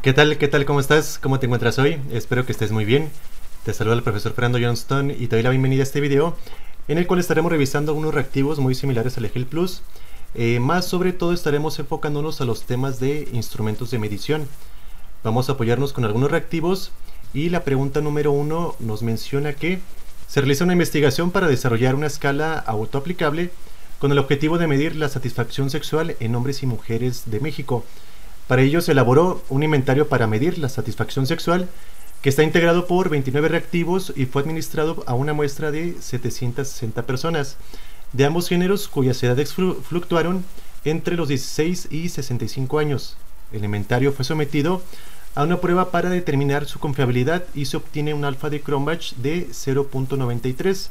¿Qué tal? ¿Qué tal? ¿Cómo estás? ¿Cómo te encuentras hoy? Espero que estés muy bien. Te saluda el profesor Fernando Johnston y te doy la bienvenida a este video en el cual estaremos revisando algunos reactivos muy similares al EGIL Plus. Más sobre todo estaremos enfocándonos a los temas de instrumentos de medición. Vamos a apoyarnos con algunos reactivos y la pregunta número 1 nos menciona que se realiza una investigación para desarrollar una escala autoaplicable con el objetivo de medir la satisfacción sexual en hombres y mujeres de México. Para ello se elaboró un inventario para medir la satisfacción sexual que está integrado por 29 reactivos y fue administrado a una muestra de 760 personas de ambos géneros cuyas edades fluctuaron entre los 16 y 65 años. El inventario fue sometido a una prueba para determinar su confiabilidad y se obtiene un alfa de Cronbach de 0.93.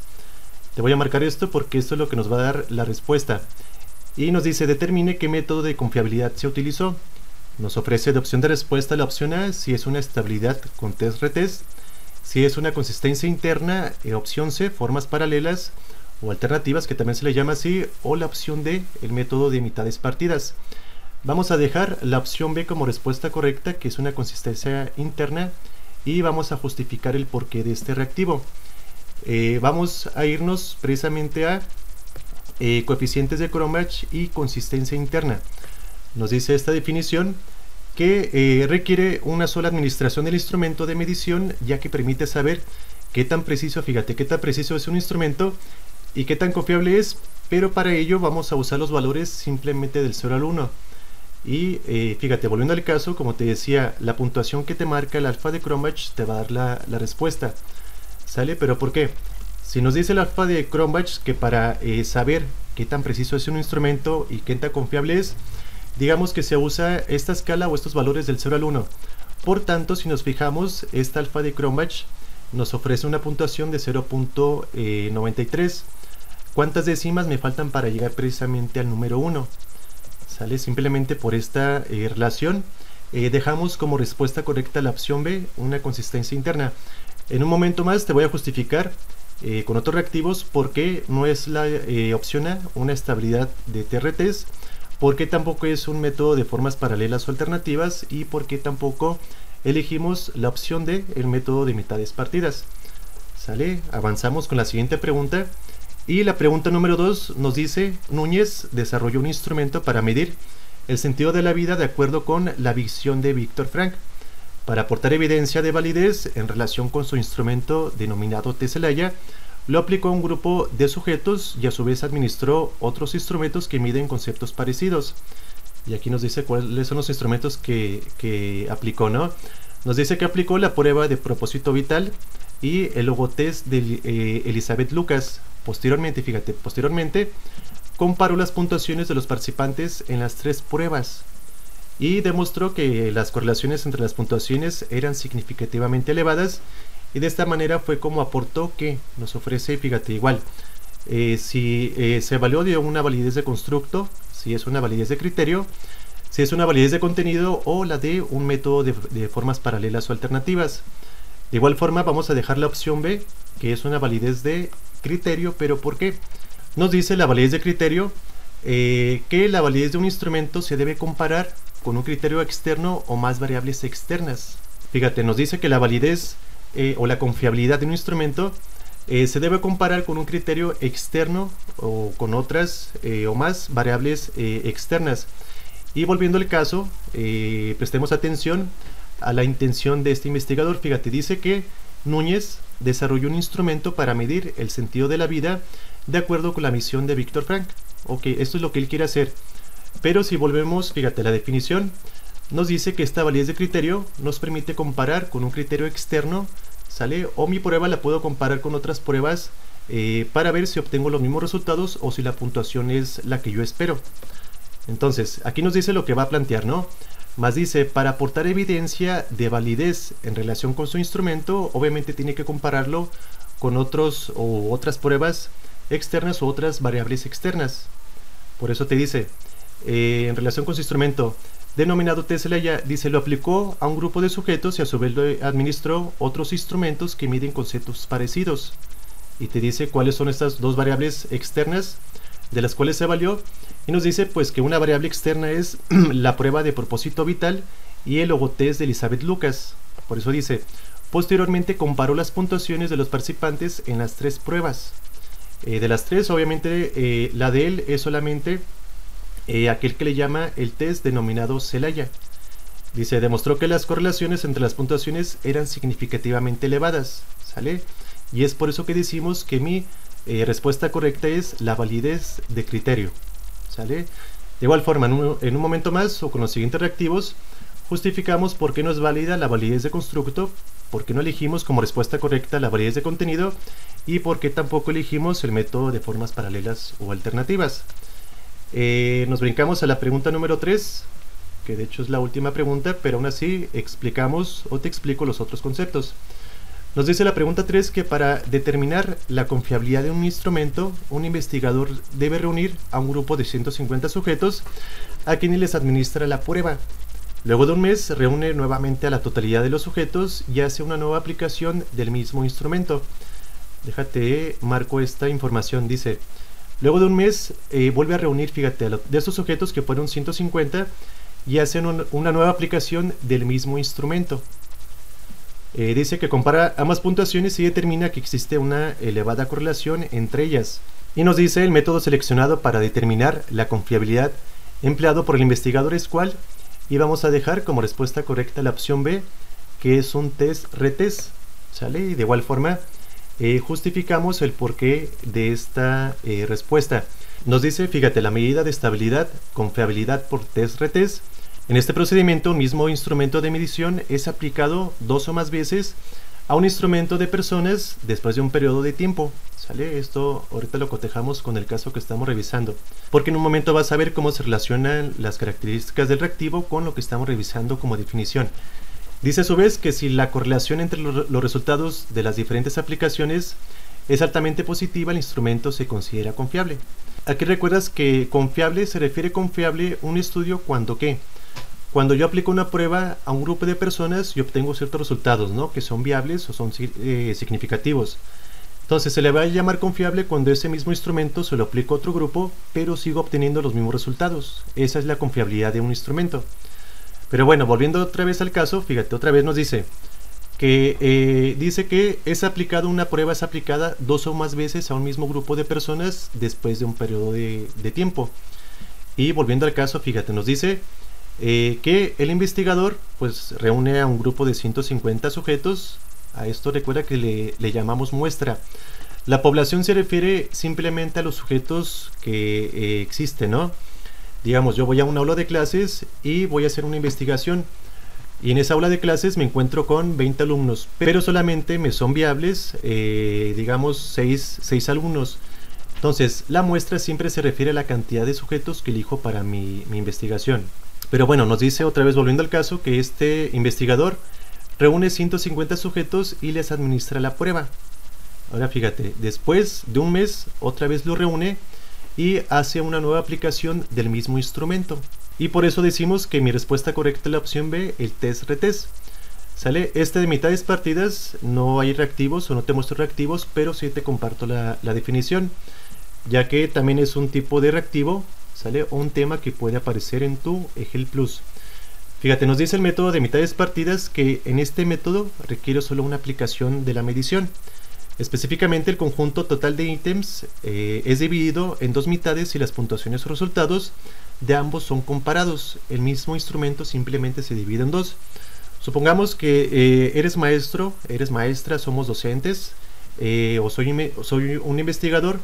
Te voy a marcar esto porque esto es lo que nos va a dar la respuesta. Y nos dice: determine qué método de confiabilidad se utilizó. Nos ofrece de opción de respuesta la opción A, si es una estabilidad con test-retest, si es una consistencia interna, opción C, formas paralelas o alternativas, que también se le llama así, o la opción D, el método de mitades partidas. Vamos a dejar la opción B como respuesta correcta, que es una consistencia interna, y vamos a justificar el porqué de este reactivo. Vamos a irnos precisamente a coeficientes de Cronbach y consistencia interna. Nos dice esta definición que requiere una sola administración del instrumento de medición, ya que permite saber qué tan preciso, fíjate, qué tan preciso es un instrumento y qué tan confiable es, pero para ello vamos a usar los valores simplemente del 0 al 1. Y fíjate, volviendo al caso, como te decía, la puntuación que te marca el alfa de Cronbach te va a dar la respuesta. ¿Sale? ¿Pero por qué? Si nos dice el alfa de Cronbach que para saber qué tan preciso es un instrumento y qué tan confiable es, digamos que se usa esta escala o estos valores del 0 al 1. Por tanto, si nos fijamos, esta alfa de Cronbach nos ofrece una puntuación de 0.93. ¿Cuántas décimas me faltan para llegar precisamente al número 1? ¿Sale? Simplemente por esta relación dejamos como respuesta correcta la opción B, una consistencia interna. En un momento más te voy a justificar con otros reactivos por qué no es la opción A, una estabilidad de TRTs, por qué tampoco es un método de formas paralelas o alternativas, y por qué tampoco elegimos la opción D, el método de mitades partidas. ¿Sale? Avanzamos con la siguiente pregunta. Y la pregunta número 2 nos dice: Núñez desarrolló un instrumento para medir el sentido de la vida de acuerdo con la visión de Víctor Frank. Para aportar evidencia de validez en relación con su instrumento denominado Teselaya, lo aplicó a un grupo de sujetos y a su vez administró otros instrumentos que miden conceptos parecidos. Y aquí nos dice cuáles son los instrumentos que aplicó, ¿no? Nos dice que aplicó la prueba de propósito vital y el logotest de Elizabeth Lucas. Posteriormente, fíjate, comparó las puntuaciones de los participantes en las 3 pruebas y demostró que las correlaciones entre las puntuaciones eran significativamente elevadas, y de esta manera fue como aportó que nos ofrece, fíjate, igual, si se evaluó de una validez de constructo, si es una validez de criterio, si es una validez de contenido o la de un método de formas paralelas o alternativas. De igual forma vamos a dejar la opción B, que es una validez de criterio. ¿Pero por qué? Nos dice la validez de criterio que la validez de un instrumento se debe comparar con un criterio externo o más variables externas. Fíjate, nos dice que la validez o la confiabilidad de un instrumento se debe comparar con un criterio externo o con otras o más variables externas. Y volviendo al caso, prestemos atención a la intención de este investigador. Fíjate, dice que Núñez desarrolló un instrumento para medir el sentido de la vida de acuerdo con la misión de Víctor Frank. Ok, esto es lo que él quiere hacer. Pero si volvemos, fíjate, la definición nos dice que esta validez de criterio nos permite comparar con un criterio externo, ¿sale? O mi prueba la puedo comparar con otras pruebas para ver si obtengo los mismos resultados o si la puntuación es la que yo espero. Entonces, aquí nos dice lo que va a plantear, ¿no? Más dice: para aportar evidencia de validez en relación con su instrumento, obviamente tiene que compararlo con otras pruebas externas o otras variables externas. Por eso te dice, en relación con su instrumento denominado Teselaya, dice, lo aplicó a un grupo de sujetos y a su vez lo administró otros instrumentos que miden conceptos parecidos. Y te dice cuáles son estas dos variables externas de las cuales se valió, y nos dice pues que una variable externa es la prueba de propósito vital y el logotest de Elizabeth Lucas. Por eso dice, posteriormente comparó las puntuaciones de los participantes en las 3 pruebas. De las 3, obviamente, la de él es solamente aquel que le llama el test denominado Celaya. Dice, demostró que las correlaciones entre las puntuaciones eran significativamente elevadas, ¿sale? Y es por eso que decimos que mi respuesta correcta es la validez de criterio, ¿sale? De igual forma, en un momento más o con los siguientes reactivos, justificamos por qué no es válida la validez de constructo, por qué no elegimos como respuesta correcta la validez de contenido y por qué tampoco elegimos el método de formas paralelas o alternativas. Nos brincamos a la pregunta número 3, que de hecho es la última pregunta, pero aún así explicamos o te explico los otros conceptos. Nos dice la pregunta 3 que para determinar la confiabilidad de un instrumento, un investigador debe reunir a un grupo de 150 sujetos a quienes les administra la prueba. Luego de un mes reúne nuevamente a la totalidad de los sujetos y hace una nueva aplicación del mismo instrumento. Déjate, marco esta información, dice, luego de un mes vuelve a reunir, fíjate, de estos sujetos que fueron 150 y hacen una nueva aplicación del mismo instrumento. Dice que compara ambas puntuaciones y determina que existe una elevada correlación entre ellas. Y nos dice el método seleccionado para determinar la confiabilidad empleado por el investigador es cuál. Y vamos a dejar como respuesta correcta la opción B, que es un test-retest, ¿sale? Y de igual forma justificamos el porqué de esta respuesta. Nos dice, fíjate, la medida de estabilidad, confiabilidad por test-retest. En este procedimiento, un mismo instrumento de medición es aplicado 2 o más veces a un instrumento de personas después de un periodo de tiempo, ¿sale? Esto ahorita lo cotejamos con el caso que estamos revisando, porque en un momento vas a ver cómo se relacionan las características del reactivo con lo que estamos revisando como definición. Dice a su vez que si la correlación entre los resultados de las diferentes aplicaciones es altamente positiva, el instrumento se considera confiable. Aquí recuerdas que confiable se refiere confiable un estudio cuando ¿qué? Cuando yo aplico una prueba a un grupo de personas y obtengo ciertos resultados, ¿no? Que son viables o son significativos. Entonces se le va a llamar confiable cuando ese mismo instrumento se lo aplico a otro grupo, pero sigo obteniendo los mismos resultados. Esa es la confiabilidad de un instrumento. Pero bueno, volviendo otra vez al caso, fíjate, otra vez nos dice que es aplicado, una prueba es aplicada 2 o más veces a un mismo grupo de personas después de un periodo de tiempo. Y volviendo al caso, fíjate, nos dice que el investigador pues reúne a un grupo de 150 sujetos. A esto recuerda que le llamamos muestra. La población se refiere simplemente a los sujetos que existen, ¿no? Digamos, yo voy a un aula de clases y voy a hacer una investigación. Y en esa aula de clases me encuentro con 20 alumnos, pero solamente me son viables, digamos, 6 alumnos. Entonces, la muestra siempre se refiere a la cantidad de sujetos que elijo para mi investigación. Pero bueno, nos dice otra vez, volviendo al caso, que este investigador reúne 150 sujetos y les administra la prueba. Ahora fíjate, después de un mes, otra vez lo reúne y hace una nueva aplicación del mismo instrumento. Y por eso decimos que mi respuesta correcta es la opción B, el test-retest. ¿Sale? Este de mitades partidas no hay reactivos o no te muestro reactivos, pero sí te comparto la definición, ya que también es un tipo de reactivo, ¿sale? O un tema que puede aparecer en tu EGEL Plus. Fíjate, nos dice el método de mitades partidas que en este método requiere solo una aplicación de la medición. Específicamente el conjunto total de ítems es dividido en 2 mitades y las puntuaciones o resultados de ambos son comparados. El mismo instrumento simplemente se divide en 2. Supongamos que eres maestro, eres maestra, somos docentes, o soy un investigador.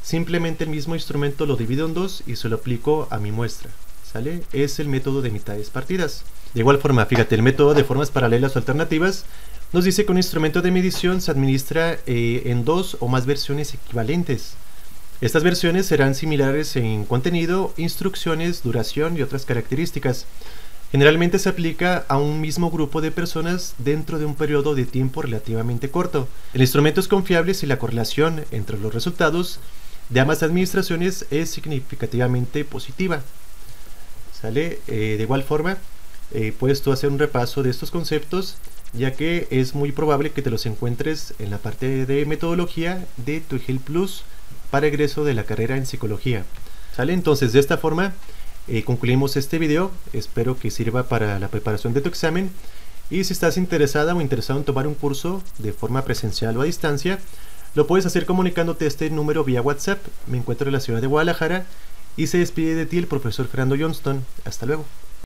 Simplemente el mismo instrumento lo divido en 2 y se lo aplico a mi muestra, ¿sale? Es el método de mitades partidas. De igual forma, fíjate, el método de formas paralelas o alternativas nos dice que un instrumento de medición se administra en 2 o más versiones equivalentes. Estas versiones serán similares en contenido, instrucciones, duración y otras características. Generalmente se aplica a un mismo grupo de personas dentro de un periodo de tiempo relativamente corto. El instrumento es confiable si la correlación entre los resultados de ambas administraciones es significativamente positiva. ¿Sale? De igual forma, puedes tú hacer un repaso de estos conceptos, ya que es muy probable que te los encuentres en la parte de metodología de tu EGEL Plus para egreso de la carrera en psicología. ¿Sale? Entonces, de esta forma concluimos este video. Espero que sirva para la preparación de tu examen. Y si estás interesada o interesado en tomar un curso de forma presencial o a distancia, lo puedes hacer comunicándote a este número vía WhatsApp. Me encuentro en la ciudad de Guadalajara y se despide de ti el profesor Fernando Johnston. Hasta luego.